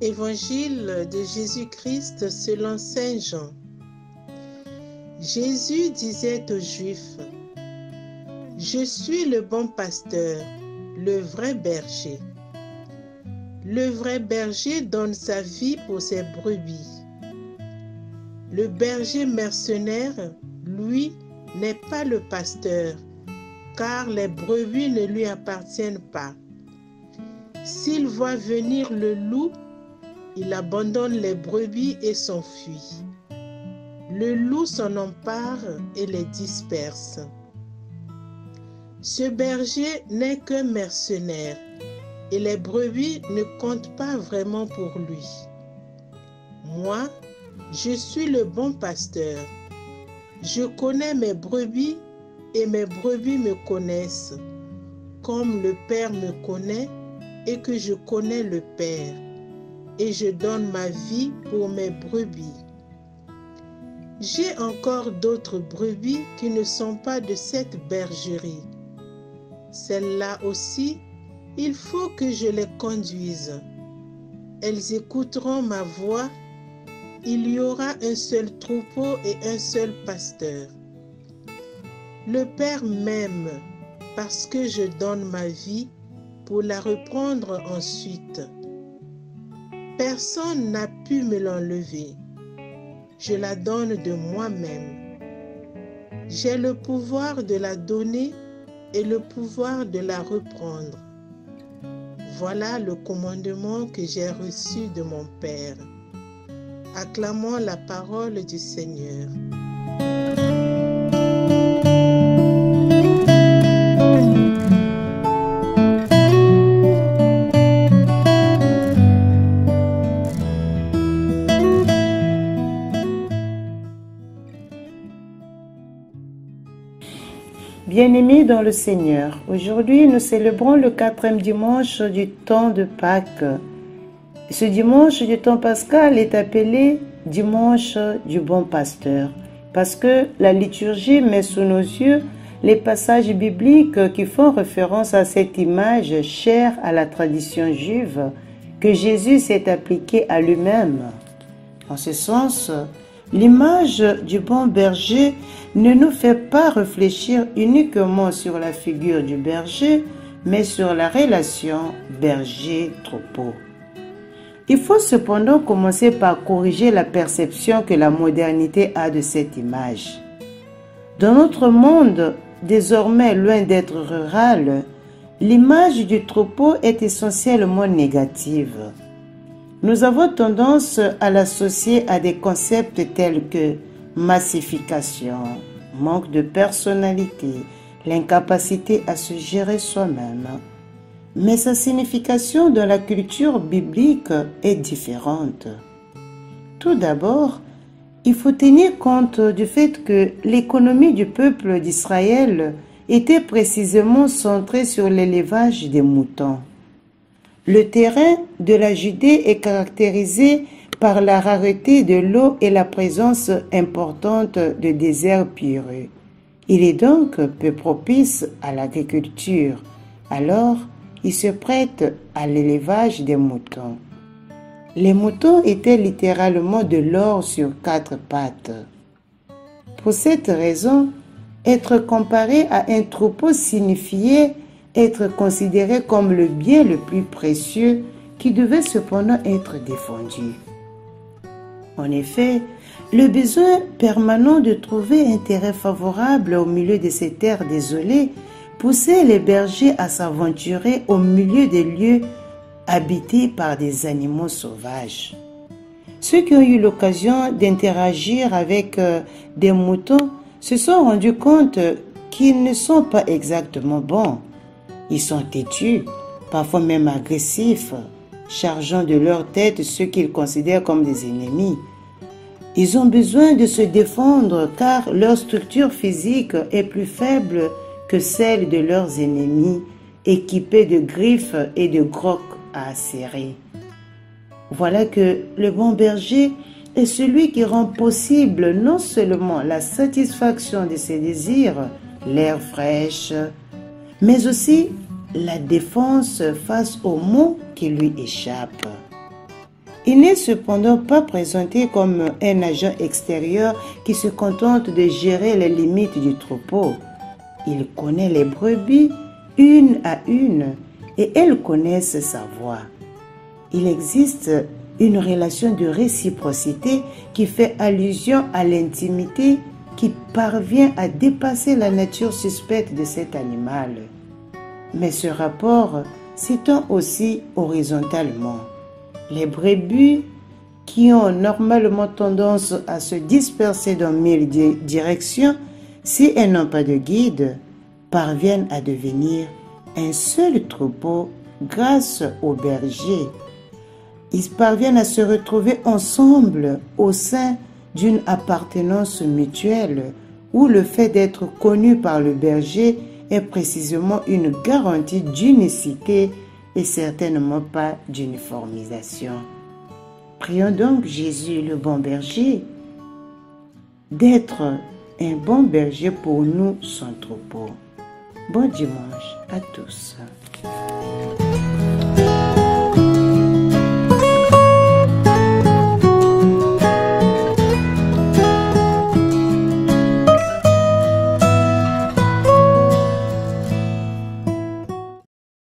Évangile de Jésus-Christ selon Saint Jean. Jésus disait aux Juifs: « Je suis le bon pasteur, le vrai berger. Le vrai berger donne sa vie pour ses brebis. Le berger mercenaire, lui, n'est pas le pasteur, car les brebis ne lui appartiennent pas. S'il voit venir le loup, il abandonne les brebis et s'enfuit. Le loup s'en empare et les disperse. Ce berger n'est qu'un mercenaire, et les brebis ne comptent pas vraiment pour lui. Moi, je suis le bon pasteur. Je connais mes brebis et mes brebis me connaissent, comme le Père me connaît et que je connais le Père, et je donne ma vie pour mes brebis. J'ai encore d'autres brebis qui ne sont pas de cette bergerie. Celles-là aussi, il faut que je les conduise. Elles écouteront ma voix. Il y aura un seul troupeau et un seul pasteur. Le Père m'aime parce que je donne ma vie pour la reprendre ensuite. Personne n'a pu me l'enlever. Je la donne de moi-même. J'ai le pouvoir de la donner et le pouvoir de la reprendre. Voilà le commandement que j'ai reçu de mon Père. Acclamons la parole du Seigneur. Bien-aimés dans le Seigneur, aujourd'hui nous célébrons le 4e dimanche du temps de Pâques. Ce dimanche du temps pascal est appelé dimanche du bon pasteur parce que la liturgie met sous nos yeux les passages bibliques qui font référence à cette image chère à la tradition juive que Jésus s'est appliquée à lui-même. En ce sens, l'image du bon berger ne nous fait pas réfléchir uniquement sur la figure du berger, mais sur la relation berger-troupeau. Il faut cependant commencer par corriger la perception que la modernité a de cette image. Dans notre monde, désormais loin d'être rural, l'image du troupeau est essentiellement négative. Nous avons tendance à l'associer à des concepts tels que massification, manque de personnalité, l'incapacité à se gérer soi-même. Mais sa signification dans la culture biblique est différente. Tout d'abord, il faut tenir compte du fait que l'économie du peuple d'Israël était précisément centrée sur l'élevage des moutons. Le terrain de la Judée est caractérisé par la rareté de l'eau et la présence importante de déserts pierreux. Il est donc peu propice à l'agriculture. Alors, il se prête à l'élevage des moutons. Les moutons étaient littéralement de l'or sur 4 pattes. Pour cette raison, être comparé à un troupeau signifiait être considéré comme le bien le plus précieux qui devait cependant être défendu. En effet, le besoin permanent de trouver un terrain favorable au milieu de ces terres désolées poussait les bergers à s'aventurer au milieu des lieux habités par des animaux sauvages. Ceux qui ont eu l'occasion d'interagir avec des moutons se sont rendus compte qu'ils ne sont pas exactement bons. Ils sont têtus, parfois même agressifs, chargeant de leur tête ceux qu'ils considèrent comme des ennemis. Ils ont besoin de se défendre car leur structure physique est plus faible que celle de leurs ennemis, équipés de griffes et de grocs à serrer. Voilà que le bon berger est celui qui rend possible non seulement la satisfaction de ses désirs, l'air fraîche, mais aussi la défense face aux maux qui lui échappent. Il n'est cependant pas présenté comme un agent extérieur qui se contente de gérer les limites du troupeau. Il connaît les brebis une à une et elles connaissent sa voix. Il existe une relation de réciprocité qui fait allusion à l'intimité qui parvient à dépasser la nature suspecte de cet animal. Mais ce rapport s'étend aussi horizontalement. Les brebis, qui ont normalement tendance à se disperser dans mille directions, si elles n'ont pas de guide, parviennent à devenir un seul troupeau grâce au berger. Ils parviennent à se retrouver ensemble au sein d'une appartenance mutuelle où le fait d'être connu par le berger est précisément une garantie d'unicité et certainement pas d'uniformisation. Prions donc Jésus, le bon berger, d'être un bon berger pour nous, son troupeau. Bon dimanche à tous.